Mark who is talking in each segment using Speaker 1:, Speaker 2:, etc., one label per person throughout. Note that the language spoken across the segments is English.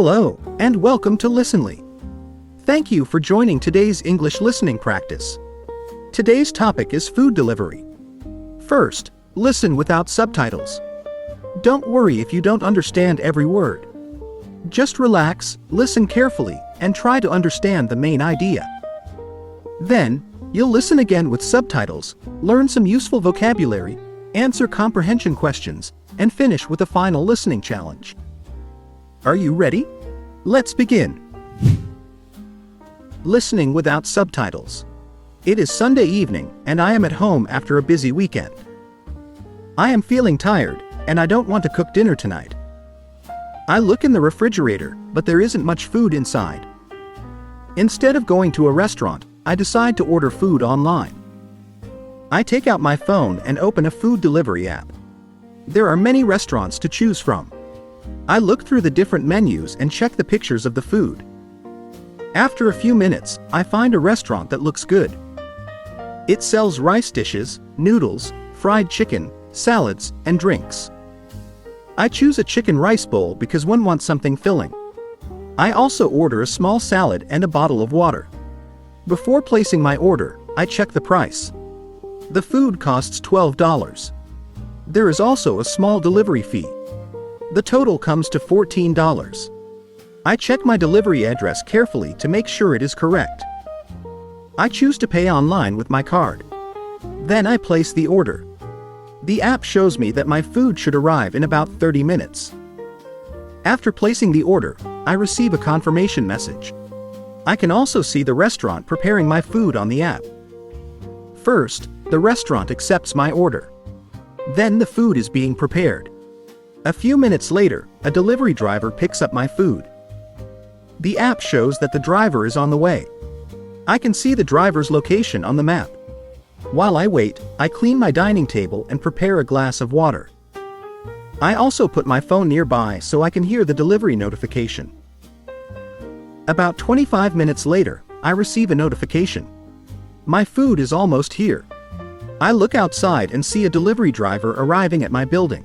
Speaker 1: Hello, and welcome to Listenly. Thank you for joining today's English listening practice. Today's topic is food delivery. First, listen without subtitles. Don't worry if you don't understand every word. Just relax, listen carefully, and try to understand the main idea. Then, you'll listen again with subtitles, learn some useful vocabulary, answer comprehension questions, and finish with a final listening challenge. Are you ready? Let's begin. Listening without subtitles. It is Sunday evening, and I am at home after a busy weekend. I am feeling tired, and I don't want to cook dinner tonight. I look in the refrigerator, but there isn't much food inside. Instead of going to a restaurant, I decide to order food online. I take out my phone and open a food delivery app. There are many restaurants to choose from. I look through the different menus and check the pictures of the food. After a few minutes, I find a restaurant that looks good. It sells rice dishes, noodles, fried chicken, salads, and drinks. I choose a chicken rice bowl because one wants something filling. I also order a small salad and a bottle of water. Before placing my order, I check the price. The food costs $12. There is also a small delivery fee. The total comes to $14. I check my delivery address carefully to make sure it is correct. I choose to pay online with my card. Then I place the order. The app shows me that my food should arrive in about 30 minutes. After placing the order, I receive a confirmation message. I can also see the restaurant preparing my food on the app. First, the restaurant accepts my order. Then the food is being prepared. A few minutes later, a delivery driver picks up my food. The app shows that the driver is on the way. I can see the driver's location on the map. While I wait, I clean my dining table and prepare a glass of water. I also put my phone nearby so I can hear the delivery notification. About 25 minutes later, I receive a notification. My food is almost here. I look outside and see a delivery driver arriving at my building.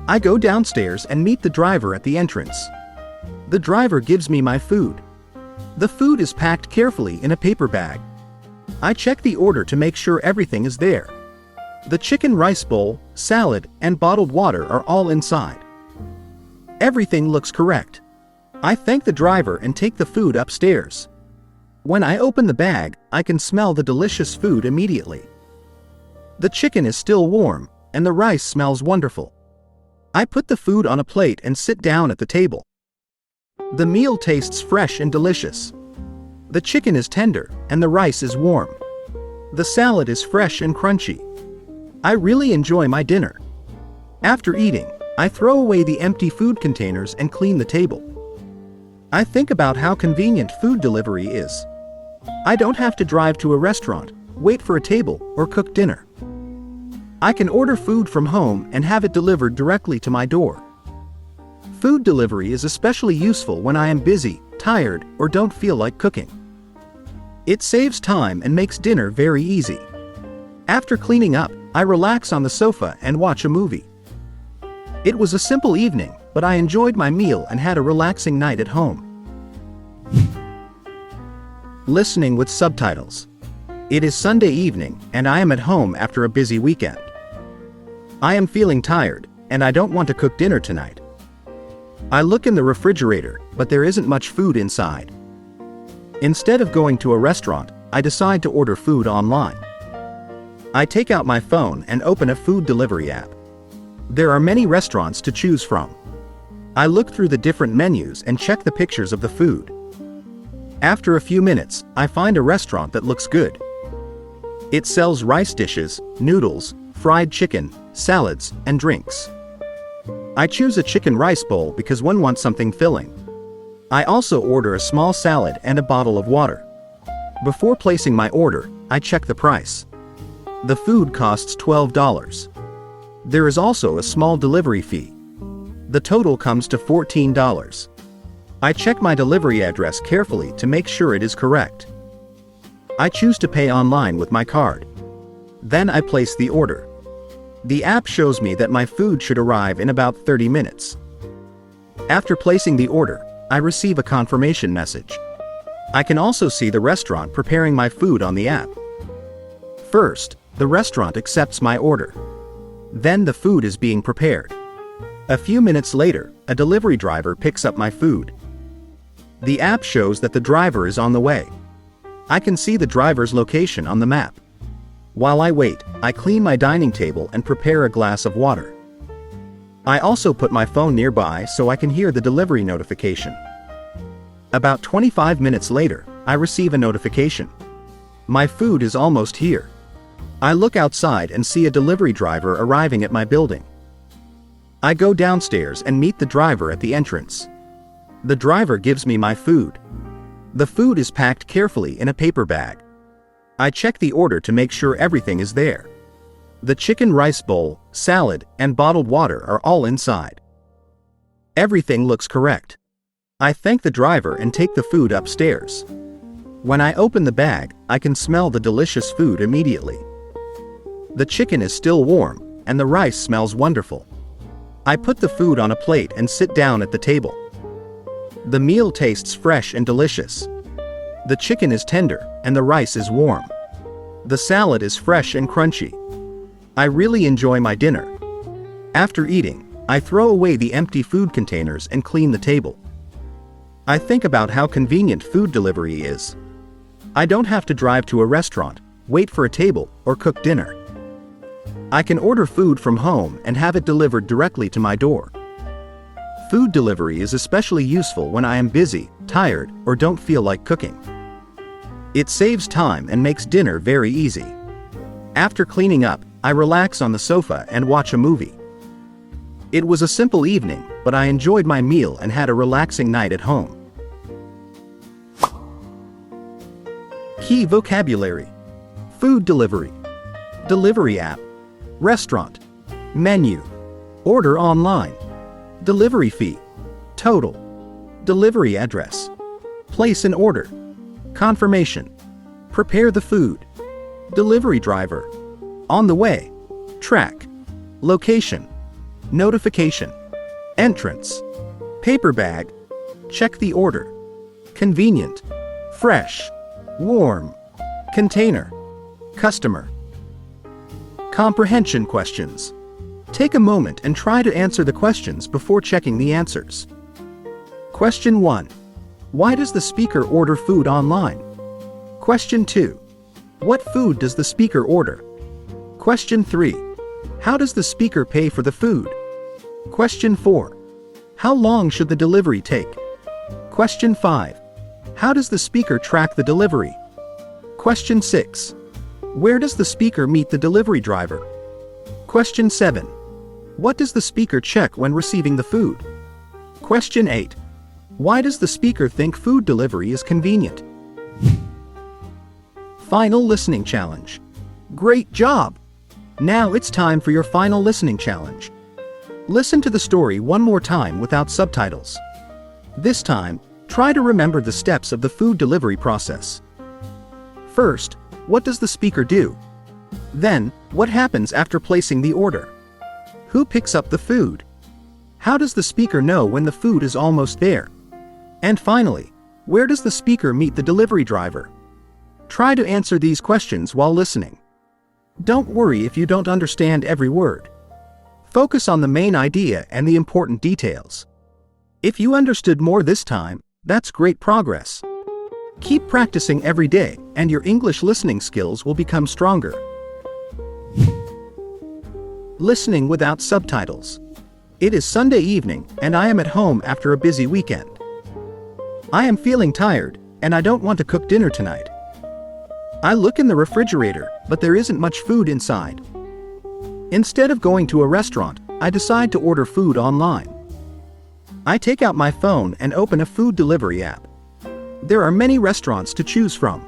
Speaker 1: I go downstairs and meet the driver at the entrance. The driver gives me my food. The food is packed carefully in a paper bag. I check the order to make sure everything is there. The chicken rice bowl, salad, and bottled water are all inside. Everything looks correct. I thank the driver and take the food upstairs. When I open the bag, I can smell the delicious food immediately. The chicken is still warm, and the rice smells wonderful. I put the food on a plate and sit down at the table. The meal tastes fresh and delicious. The chicken is tender, and the rice is warm. The salad is fresh and crunchy. I really enjoy my dinner. After eating, I throw away the empty food containers and clean the table. I think about how convenient food delivery is. I don't have to drive to a restaurant, wait for a table, or cook dinner. I can order food from home and have it delivered directly to my door. Food delivery is especially useful when I am busy, tired, or don't feel like cooking. It saves time and makes dinner very easy. After cleaning up, I relax on the sofa and watch a movie. It was a simple evening, but I enjoyed my meal and had a relaxing night at home. Listening with subtitles. It is Sunday evening, and I am at home after a busy weekend. I am feeling tired, and I don't want to cook dinner tonight. I look in the refrigerator, but there isn't much food inside. Instead of going to a restaurant, I decide to order food online. I take out my phone and open a food delivery app. There are many restaurants to choose from. I look through the different menus and check the pictures of the food. After a few minutes, I find a restaurant that looks good. It sells rice dishes, noodles, fried chicken, salads, and drinks. I choose a chicken rice bowl because one wants something filling. I also order a small salad and a bottle of water. Before placing my order, I check the price. The food costs $12. There is also a small delivery fee. The total comes to $14. I check my delivery address carefully to make sure it is correct. I choose to pay online with my card. Then I place the order. The app shows me that my food should arrive in about 30 minutes. After placing the order, I receive a confirmation message. I can also see the restaurant preparing my food on the app. First, the restaurant accepts my order. Then the food is being prepared. A few minutes later, a delivery driver picks up my food. The app shows that the driver is on the way. I can see the driver's location on the map. While I wait, I clean my dining table and prepare a glass of water. I also put my phone nearby so I can hear the delivery notification. About 25 minutes later, I receive a notification. My food is almost here. I look outside and see a delivery driver arriving at my building. I go downstairs and meet the driver at the entrance. The driver gives me my food. The food is packed carefully in a paper bag. I check the order to make sure everything is there. The chicken rice bowl, salad, and bottled water are all inside. Everything looks correct. I thank the driver and take the food upstairs. When I open the bag, I can smell the delicious food immediately. The chicken is still warm, and the rice smells wonderful. I put the food on a plate and sit down at the table. The meal tastes fresh and delicious. The chicken is tender, and the rice is warm. The salad is fresh and crunchy. I really enjoy my dinner. After eating, I throw away the empty food containers and clean the table. I think about how convenient food delivery is. I don't have to drive to a restaurant, wait for a table, or cook dinner. I can order food from home and have it delivered directly to my door. Food delivery is especially useful when I am busy, tired, or don't feel like cooking. It saves time and makes dinner very easy. After cleaning up, I relax on the sofa and watch a movie. It was a simple evening, but I enjoyed my meal and had a relaxing night at home. Key vocabulary: food delivery, delivery app, restaurant, menu, order online, delivery fee, total, delivery address, place an order, confirmation, prepare the food, delivery driver, on the way, track, location, notification, entrance, paper bag, check the order, convenient, fresh, warm, container, customer. Comprehension questions. Take a moment and try to answer the questions before checking the answers. Question 1. Why does the speaker order food online? Question 2. What food does the speaker order? Question 3. How does the speaker pay for the food? Question 4. How long should the delivery take? Question 5. How does the speaker track the delivery? Question 6. Where does the speaker meet the delivery driver? Question 7. What does the speaker check when receiving the food? Question 8. Why does the speaker think food delivery is convenient? Final listening challenge. Great job! Now it's time for your final listening challenge. Listen to the story one more time without subtitles. This time, try to remember the steps of the food delivery process. First, what does the speaker do? Then, what happens after placing the order? Who picks up the food? How does the speaker know when the food is almost there? And finally, where does the speaker meet the delivery driver? Try to answer these questions while listening. Don't worry if you don't understand every word. Focus on the main idea and the important details. If you understood more this time, that's great progress. Keep practicing every day, and your English listening skills will become stronger. Listening without subtitles. It is Sunday evening, and I am at home after a busy weekend. I am feeling tired, and I don't want to cook dinner tonight. I look in the refrigerator, but there isn't much food inside. Instead of going to a restaurant, I decide to order food online. I take out my phone and open a food delivery app. There are many restaurants to choose from.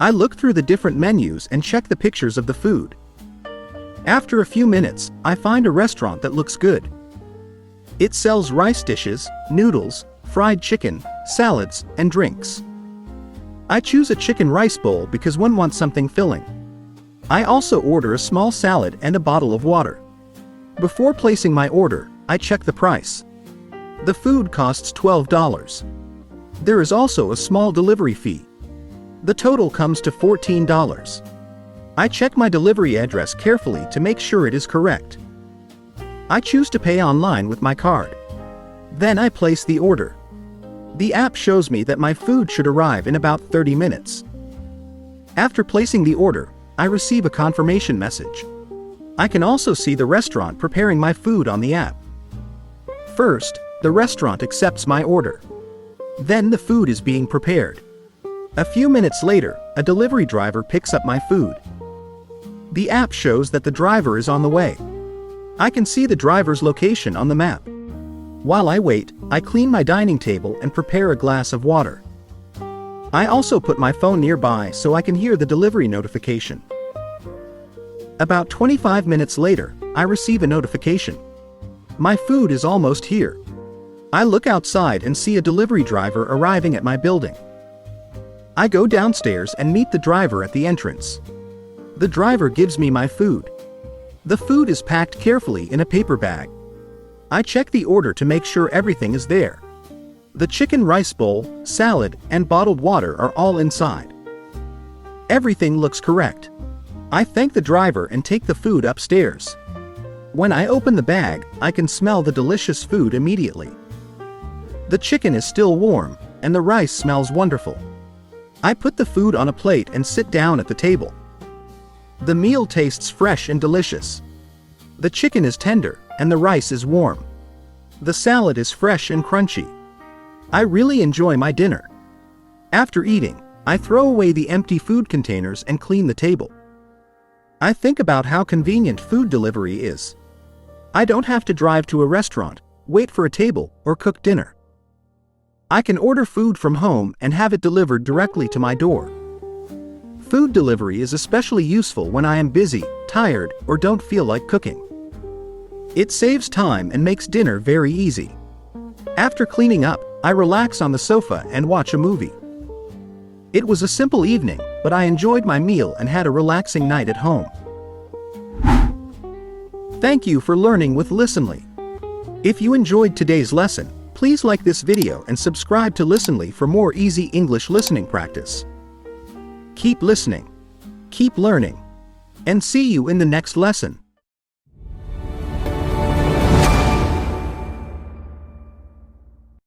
Speaker 1: I look through the different menus and check the pictures of the food. After a few minutes, I find a restaurant that looks good. It sells rice dishes, noodles, fried chicken, salads, and drinks. I choose a chicken rice bowl because one wants something filling. I also order a small salad and a bottle of water. Before placing my order, I check the price. The food costs $12. There is also a small delivery fee. The total comes to $14. I check my delivery address carefully to make sure it is correct. I choose to pay online with my card. Then I place the order. The app shows me that my food should arrive in about 30 minutes. After placing the order, I receive a confirmation message. I can also see the restaurant preparing my food on the app. First, the restaurant accepts my order. Then the food is being prepared. A few minutes later, a delivery driver picks up my food. The app shows that the driver is on the way. I can see the driver's location on the map. While I wait, I clean my dining table and prepare a glass of water. I also put my phone nearby so I can hear the delivery notification. About 25 minutes later, I receive a notification. My food is almost here. I look outside and see a delivery driver arriving at my building. I go downstairs and meet the driver at the entrance. The driver gives me my food. The food is packed carefully in a paper bag. I check the order to make sure everything is there. The chicken rice bowl, salad, and bottled water are all inside. Everything looks correct. I thank the driver and take the food upstairs. When I open the bag, I can smell the delicious food immediately. The chicken is still warm, and the rice smells wonderful. I put the food on a plate and sit down at the table. The meal tastes fresh and delicious. The chicken is tender, and the rice is warm. The salad is fresh and crunchy. I really enjoy my dinner. After eating, I throw away the empty food containers and clean the table. I think about how convenient food delivery is. I don't have to drive to a restaurant, wait for a table, or cook dinner. I can order food from home and have it delivered directly to my door. Food delivery is especially useful when I am busy, tired, or don't feel like cooking. It saves time and makes dinner very easy. After cleaning up, I relax on the sofa and watch a movie. It was a simple evening, but I enjoyed my meal and had a relaxing night at home. Thank you for learning with Listenly. If you enjoyed today's lesson, please like this video and subscribe to Listenly for more easy English listening practice. Keep listening, keep learning, and see you in the next lesson.